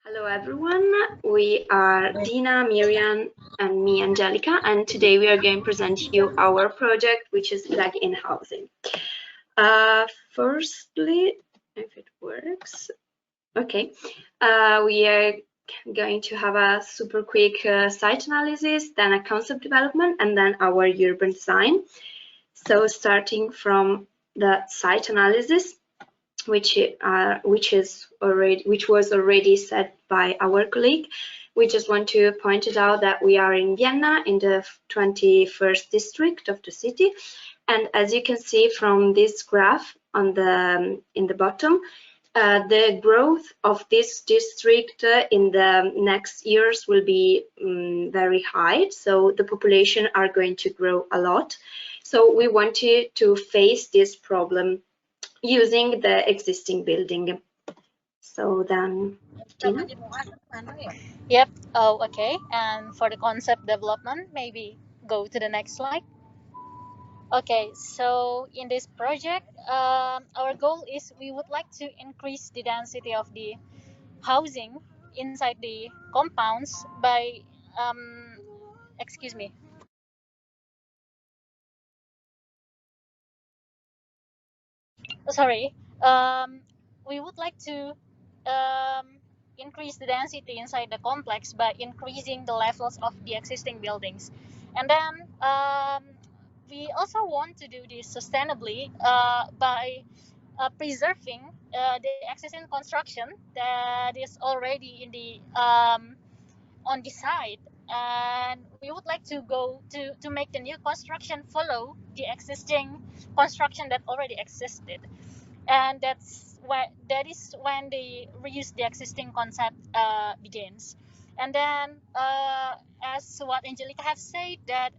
Hello everyone, we are Dina, Miriam and me Angelica, and today we are going to present you our project, which is plug-in housing. Firstly, if it works, okay, we are going to have a super quick site analysis, then a concept development, and then our urban design. So starting from the site analysis, which was already said by our colleague. We just want to point it out that we are in Vienna in the 21st district of the city, and as you can see from this graph on in the bottom, the growth of this district in the next years will be very high, so the population are going to grow a lot. So we wanted to face this problem using the existing building. So then, Dina? Yep. Oh, okay. And for the concept development, maybe go to the next slide. Okay. So in this project, our goal is we would like to increase the density of the housing inside the compounds by, excuse me. Sorry. We would like to increase the density inside the complex by increasing the levels of the existing buildings, and then we also want to do this sustainably by preserving the existing construction that is already in the on the site, and we would like to go to make the new construction follow the existing construction that already existed, and that is when the reuse the existing concept begins. And then as what Angelica have said, that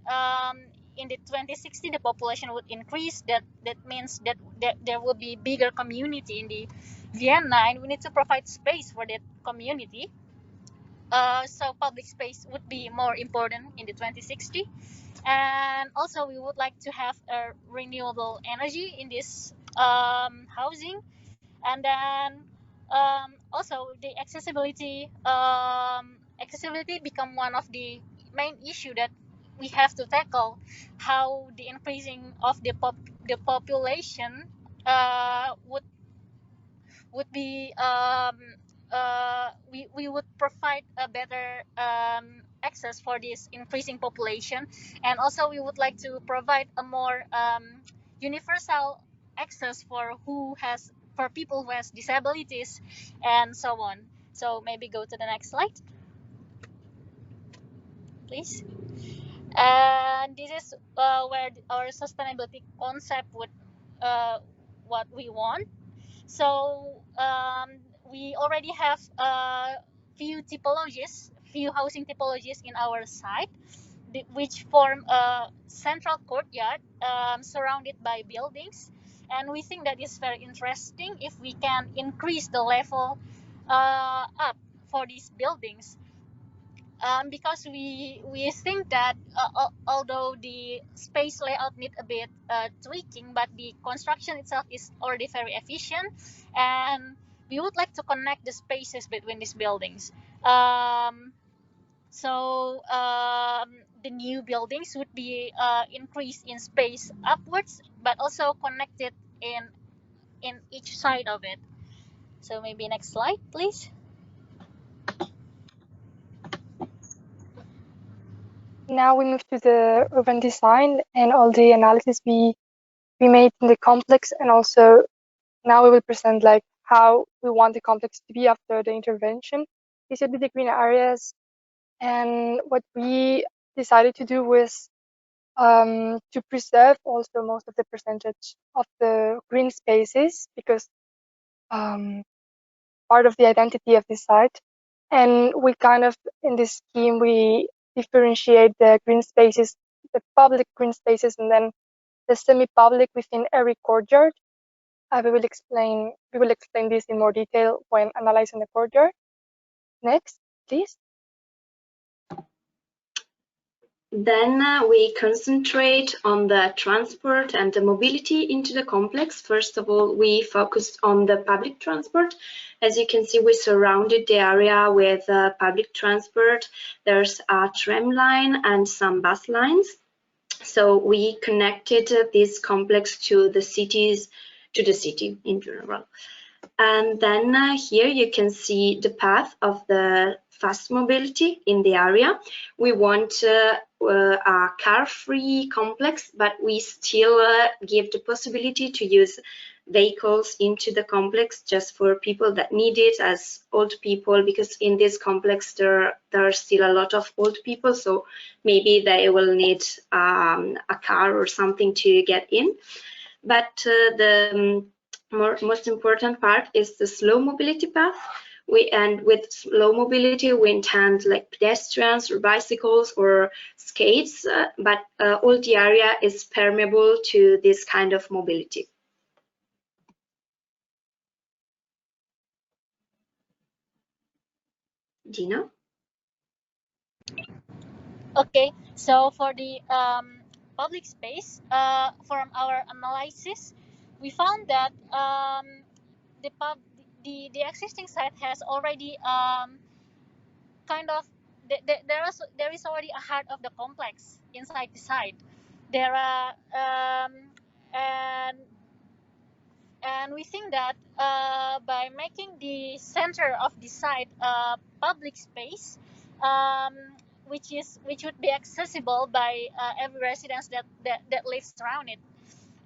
in the 2060 the population would increase, that means that there will be bigger community in the Vienna, and we need to provide space for that community. So public space would be more important in the 2060, and also we would like to have a renewable energy in this housing, and then also the accessibility become one of the main issue that we have to tackle. How the increasing of the population would be we would provide a better access for this increasing population, and also we would like to provide a more universal access for people who has disabilities and so on. So maybe go to the next slide, please. And this is where our sustainability concept would what we want. So we already have few housing typologies in our site, which form a central courtyard surrounded by buildings. And we think that is very interesting if we can increase the level up for these buildings. Because we think that although the space layout need a bit tweaking, but the construction itself is already very efficient, and we would like to connect the spaces between these buildings. So the new buildings would be increased in space upwards, but also connected in each side of it. So maybe next slide, please. Now we move to the urban design and all the analysis we made in the complex, and also now we will present like how we want the complex to be after the intervention. These would be the green areas, and what we decided to do was to preserve also most of the percentage of the green spaces, because part of the identity of this site. And we kind of, in this scheme, we differentiate the green spaces, the public green spaces, and then the semi-public within every courtyard. We will explain this in more detail when analyzing the courtyard. Next, please. Then we concentrate on the transport and the mobility into the complex. First of all, we focused on the public transport. As you can see, we surrounded the area with public transport. There's a tram line and some bus lines. So we connected this complex to the city in general. And then here you can see the path of the fast mobility in the area. We want a car-free complex, but we still give the possibility to use vehicles into the complex just for people that need it, as old people, because in this complex there are still a lot of old people, so maybe they will need a car or something to get in. But the most important part is the slow mobility path. And with slow mobility, we intend like pedestrians or bicycles or skates, but all the area is permeable to this kind of mobility. Dina? Okay, so for the public space, from our analysis, we found that the existing site has already kind of there is already a heart of the complex inside the site. There are and we think that by making the center of the site public space, um, which would be accessible by every residence that lives around it.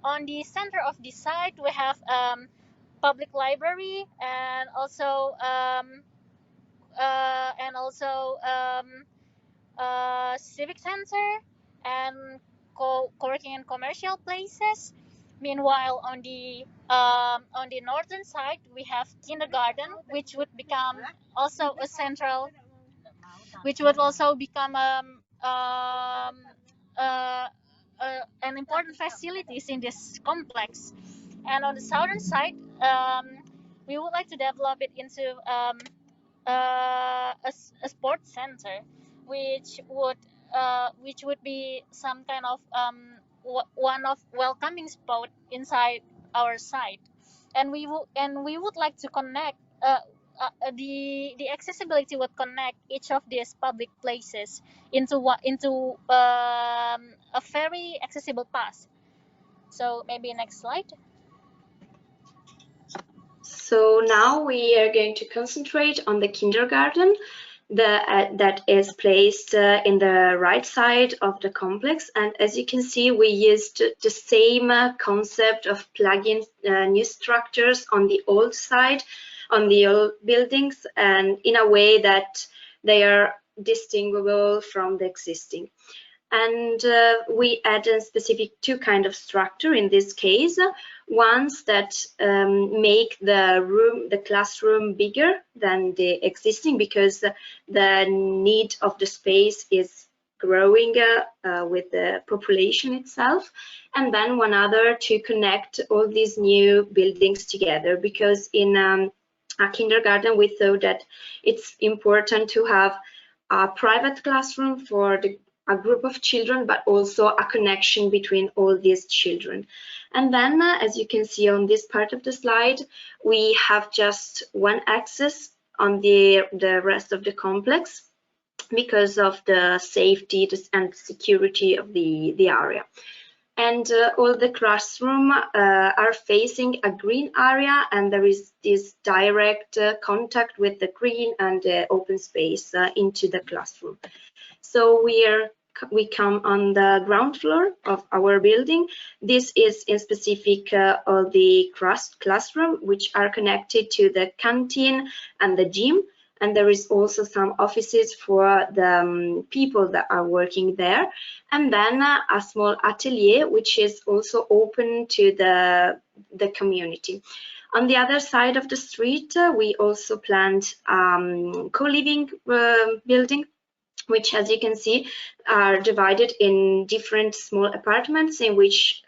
On the center of the site, we have public library and also civic center and co-working and commercial places. Meanwhile, on the northern side, we have kindergarten, which would become also a central, which would also become uh, an important facilities in this complex. And on the southern side, we would like to develop it into a sports center, which would be some kind of one of welcoming spot inside our site, and we would like to connect the accessibility would connect each of these public places into a very accessible path. So maybe next slide. So now we are going to concentrate on the kindergarten that is placed in the right side of the complex. And as you can see, we used the same concept of plugging new structures on the old side, on the old buildings, and in a way that they are distinguishable from the existing. And we add a specific two kind of structure in this case, ones that make the classroom bigger than the existing, because the need of the space is growing with the population itself. And then one other to connect all these new buildings together, because in a kindergarten we thought that it's important to have a private classroom for a group of children, but also a connection between all these children. And then, as you can see on this part of the slide, we have just one axis on the rest of the complex because of the safety and security of the area. And all the classroom are facing a green area, and there is this direct contact with the green and the open space into the classroom. So we come on the ground floor of our building. This is in specific all the classroom, which are connected to the canteen and the gym. And there is also some offices for the people that are working there. And then a small atelier, which is also open to the community. On the other side of the street, we also planned co-living building, which, as you can see, are divided in different small apartments in which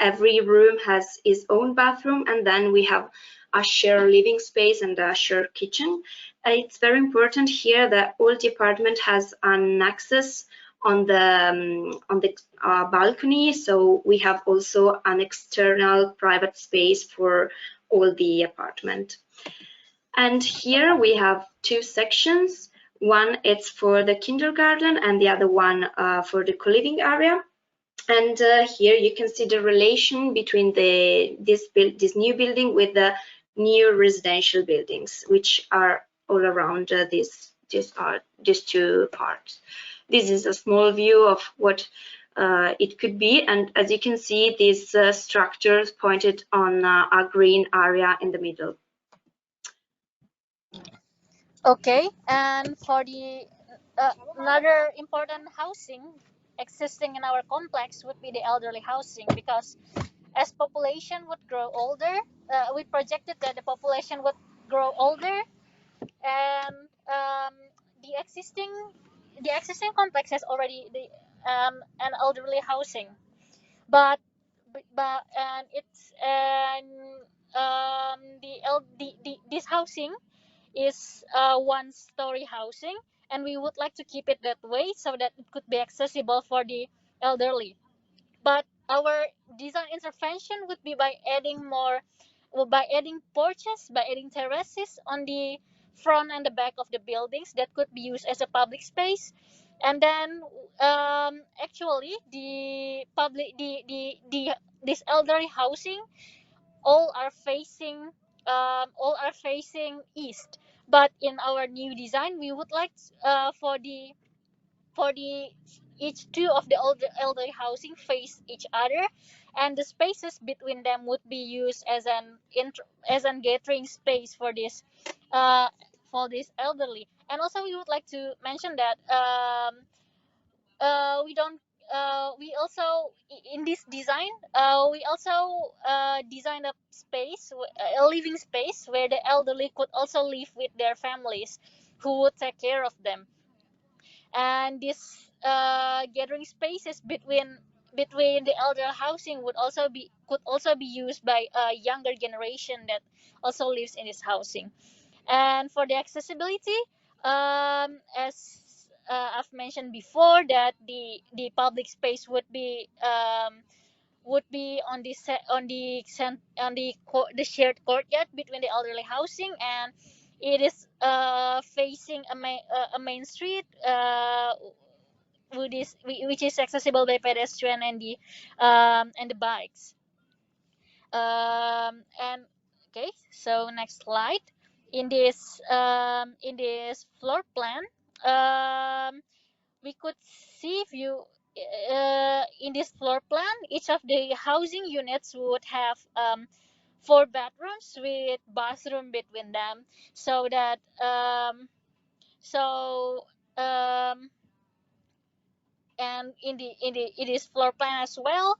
every room has its own bathroom, and then we have a shared living space and a shared kitchen. It's very important here that all the apartment has an access on the balcony, so we have also an external private space for all the apartment. And here we have two sections. One is for the kindergarten and the other one for the co-living area. And here you can see the relation between this new building with the new residential buildings, which are all around these two parts. This is a small view of what it could be, and as you can see, these structures pointed on a green area in the middle. Okay, and for the another important housing existing in our complex would be the elderly housing, because as population would grow older, we projected that the population would grow older, and the existing the existing complex has already an elderly housing, but and it's and this housing is one-story housing, and we would like to keep it that way so that it could be accessible for the elderly. But our design intervention would be by adding by adding porches, by adding terraces on the front and the back of the buildings that could be used as a public space. And then actually this elderly housing all are facing east, but in our new design we would like for the each two of the elderly housing face each other, and the spaces between them would be used as an gathering space uh, for this elderly. And also we would like to mention that we don't we also in this design we also design a space, a living space where the elderly could also live with their families who would take care of them. And this gathering spaces between the elder housing could also be used by a younger generation that also lives in this housing. And for the accessibility, as I've mentioned before, that the public space would be on the shared courtyard between the elderly housing, and it is facing a main street, which is accessible by pedestrian and the bikes. And okay, so next slide. In this floor plan, we could see view in this floor plan, each of the housing units would have 4 bedrooms with bathroom between them, so that so and in this floor plan as well,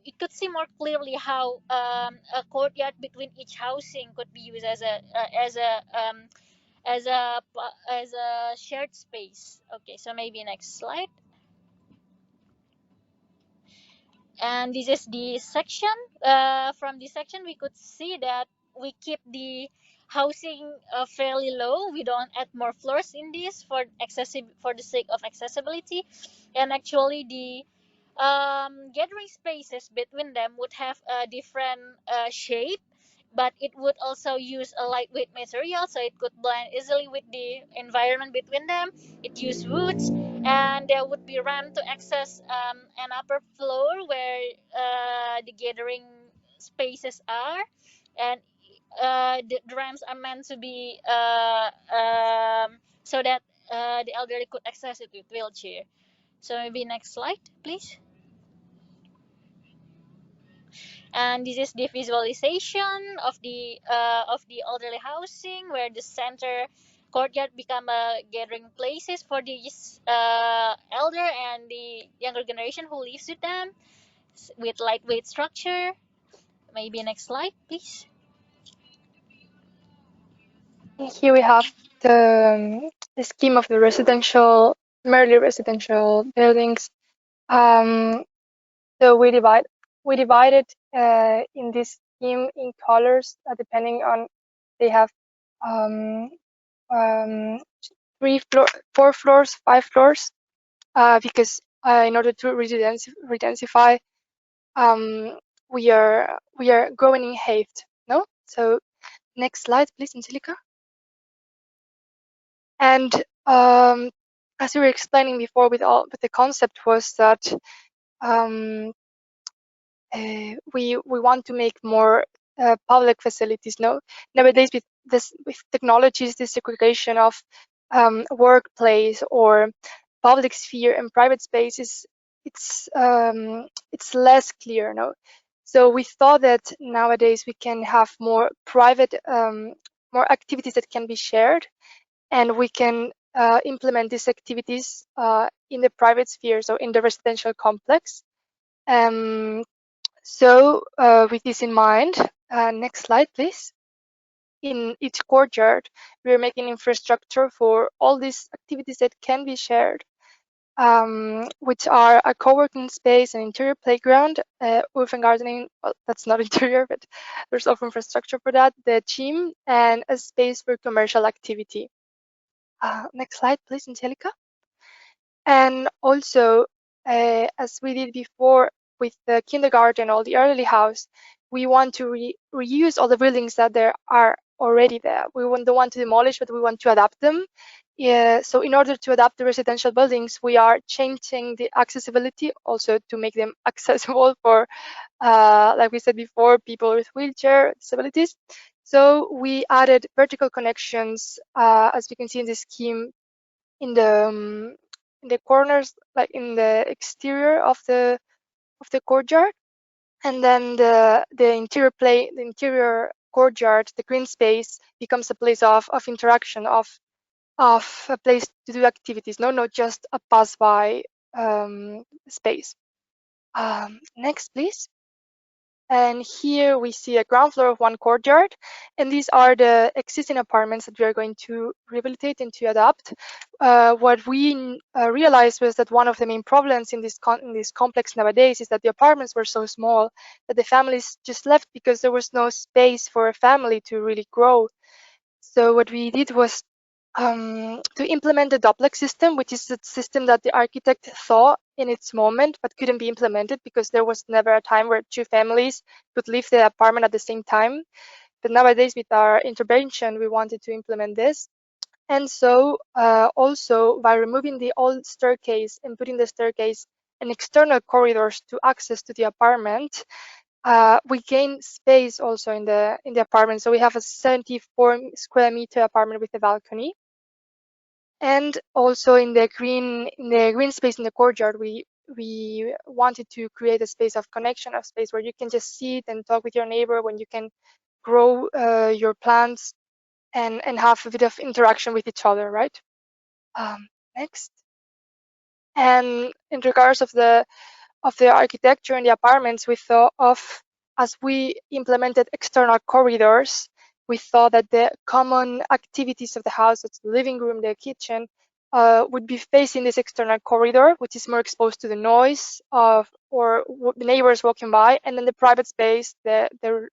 you could see more clearly how a courtyard between each housing could be used as a shared space. Okay, so maybe next slide. And this is the section. From this section, we could see that we keep the housing fairly low. We don't add more floors in this for the sake of accessibility, and actually the gathering spaces between them would have a different shape, but it would also use a lightweight material, so it could blend easily with the environment between them. It used woods, and there would be ramp to access an upper floor where the gathering spaces are, and the ramps are meant to be so that the elderly could access it with wheelchair. So maybe next slide, please. And this is the visualization of the elderly housing, where the center courtyard become a gathering places for these elder and the younger generation who lives with them, with lightweight structure. Maybe next slide, please. Here we have the scheme of the merely residential buildings. So we divided in this scheme in colors, depending on they have 4 floors, 5 floors, because in order to redensify, we are growing in height. No, so next slide, please, Angelica. And as we were explaining before, with the concept was that we want to make more public facilities. No, nowadays with technologies, this segregation of workplace or public sphere and private space it's less clear. No, so we thought that nowadays we can have more private, more activities that can be shared, and we can implement these activities in the private sphere, so in the residential complex. So with this in mind, next slide, please. In each courtyard, we are making infrastructure for all these activities that can be shared, which are a co-working space, an interior playground, urban gardening, well, that's not interior, but there's also infrastructure for that, the gym, and a space for commercial activity. Next slide, please, Angelica. And also, as we did before with the kindergarten or the early house, we want to reuse all the buildings that there are already there. We don't want to demolish, but we want to adapt them. Yeah, so in order to adapt the residential buildings, we are changing the accessibility also to make them accessible for, like we said before, people with wheelchair disabilities. So we added vertical connections, as we can see in this scheme, in the corners, like in the exterior of the courtyard, and then the interior courtyard, the green space, becomes a place of interaction, of a place to do activities, not just a pass-by space. Next, please. And here we see a ground floor of one courtyard, and these are the existing apartments that we are going to rehabilitate and to adapt. What we realized was that one of the main problems in this complex nowadays is that the apartments were so small that the families just left because there was no space for a family to really grow. So what we did was to implement the duplex system, which is the system that the architect thought in its moment but couldn't be implemented because there was never a time where two families could leave the apartment at the same time. But nowadays, with our intervention, we wanted to implement this. And so also by removing the old staircase and putting the staircase and external corridors to access to the apartment, we gain space also in the apartment. So we have a 74 square meter apartment with a balcony. And also in the green space in the courtyard, we wanted to create a space of connection, a space where you can just sit and talk with your neighbor, when you can grow your plants and have a bit of interaction with each other, right? Next. And in regards of the architecture in the apartments, we thought of, as we implemented external corridors, we thought that the common activities of the house, that's the living room, the kitchen, would be facing this external corridor, which is more exposed to the noise of or the neighbors walking by, and then the private space, the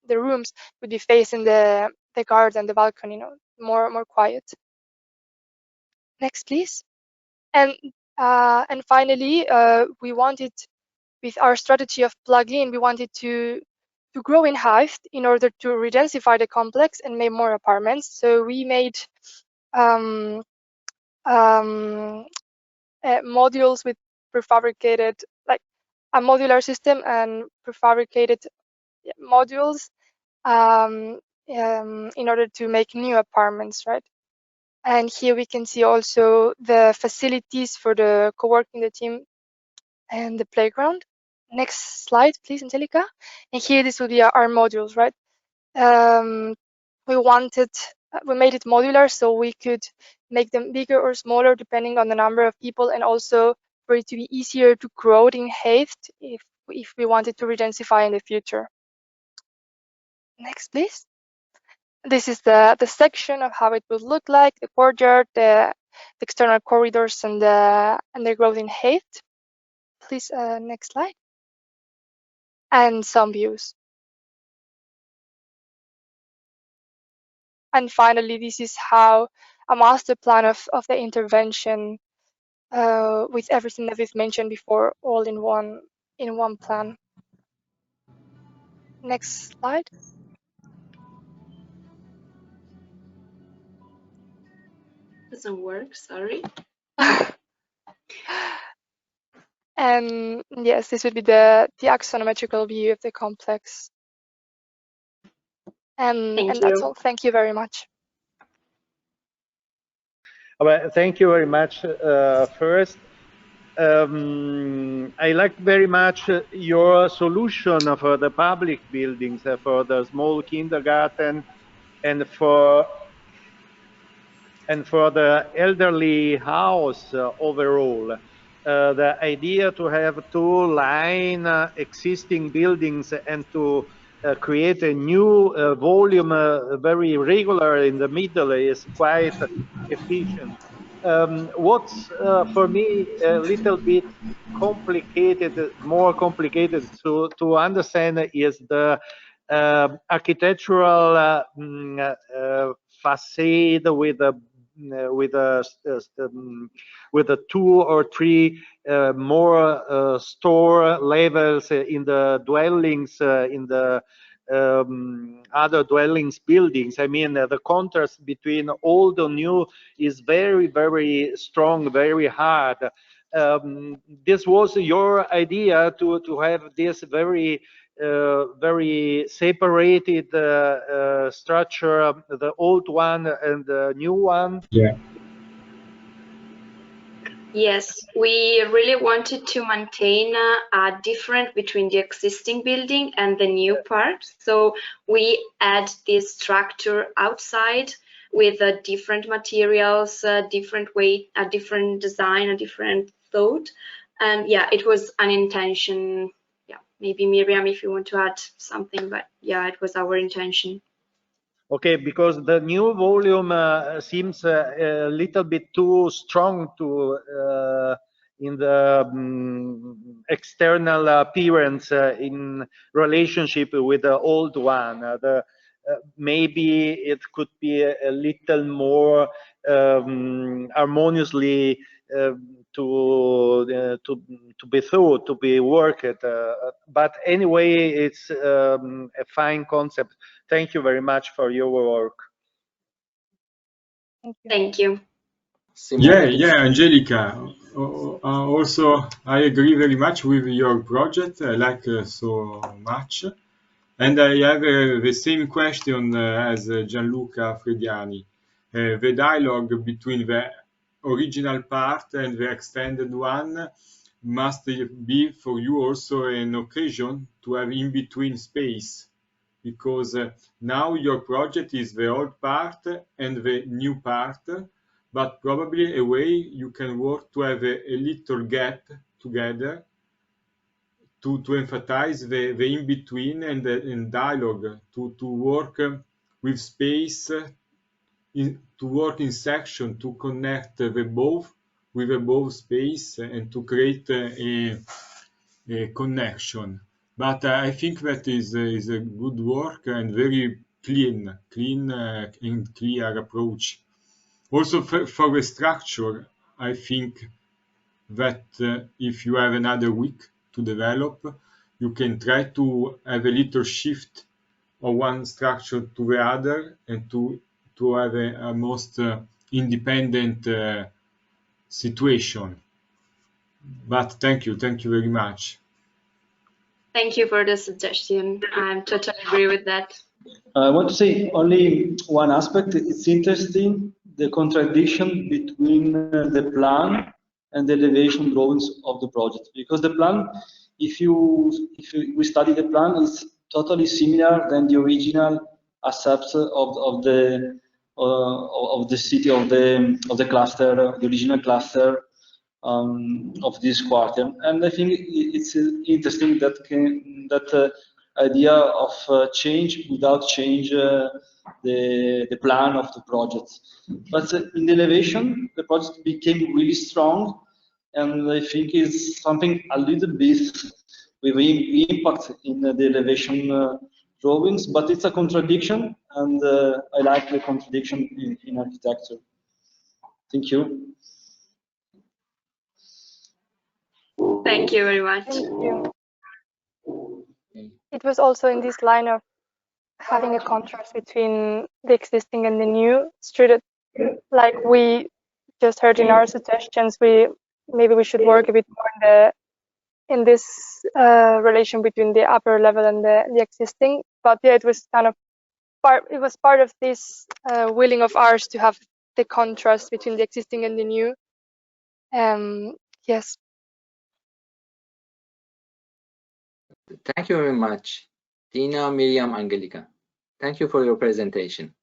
rooms, would be facing the garden, the balcony, more quiet. Next, please. And finally, we wanted, with our strategy of plug-in, we wanted to grow in height in order to redensify the complex and make more apartments. So we made modules with prefabricated, like a modular system and prefabricated modules in order to make new apartments, right? And here we can see also the facilities for the co-working, the team, and the playground. Next slide, please, Angelica. And here, this will be our modules, right? We made it modular so we could make them bigger or smaller depending on the number of people, and also for it to be easier to grow in height if we wanted to redensify in the future. Next, please. This is the section of how it would look like, the courtyard, the external corridors, and the growth in height. Please, next slide. And some views. And finally, this is how a master plan of the intervention with everything that we've mentioned before, all in one plan. Next slide. Doesn't work, sorry. And yes, this would be the axonometrical view of the complex. And that's all. Thank you very much. Well, thank you very much. First, I like very much your solution for the public buildings, for the small kindergarten, and for the elderly house overall. The idea to have two line existing buildings and to create a new volume very regular in the middle is quite efficient. What's for me a little bit complicated, more complicated to understand is the architectural facade with a two or three more store levels in the dwellings in the other dwellings buildings. I mean, the contrast between old and new is very, very strong, very hard. This was your idea to have this very very separated structure, the old one and the new one. Yeah. Yes, we really wanted to maintain a difference between the existing building and the new part. So we add this structure outside with different materials, different weight, a different design, a different thought. And yeah, it was an intention. Yeah, maybe Miriam, if you want to add something, but yeah, it was our intention. Okay, because the new volume seems a little bit too strong to in the external appearance in relationship with the old one. Maybe it could be a little more harmoniously to be thought, to be worked. But anyway, it's a fine concept. Thank you very much for your work. Thank you. Yeah, Angelica. Also, I agree very much with your project. I like so much. And I have the same question as Gianluca Frediani. The dialogue between the original part and the extended one must be for you also an occasion to have in-between space, because now your project is the old part and the new part, but probably a way you can work to have a little gap together to emphasize the in-between and in dialogue, to work with space, to work in section, to connect the both with the both space and to create a connection. But I think that is a good work and very clean and clear approach. Also for the structure, I think that if you have another week to develop, you can try to have a little shift of one structure to the other and to have a most independent situation. But thank you very much. Thank you for the suggestion. I totally agree with that. I want to say only one aspect. It's interesting, the contradiction between the plan and the elevation drawings of the project, because the plan, if we study the plan, is totally similar than the original accepts of the city of the cluster, the original cluster of this quarter. And I think it's interesting that idea of change without change the plan of the project. But in the elevation, the project became really strong, and I think it's something a little bit with impact in the elevation drawings, but it's a contradiction, and I like the contradiction in architecture. Thank you. Thank you very much. Thank you. It was also in this line of having a contrast between the existing and the new. It's true that, like we just heard in our suggestions, maybe we should work a bit more in this relation between the upper level and the existing. But yeah, it was kind of part of this willing of ours to have the contrast between the existing and the new. Yes. Thank you very much, Dina, Miriam, Angelica. Thank you for your presentation.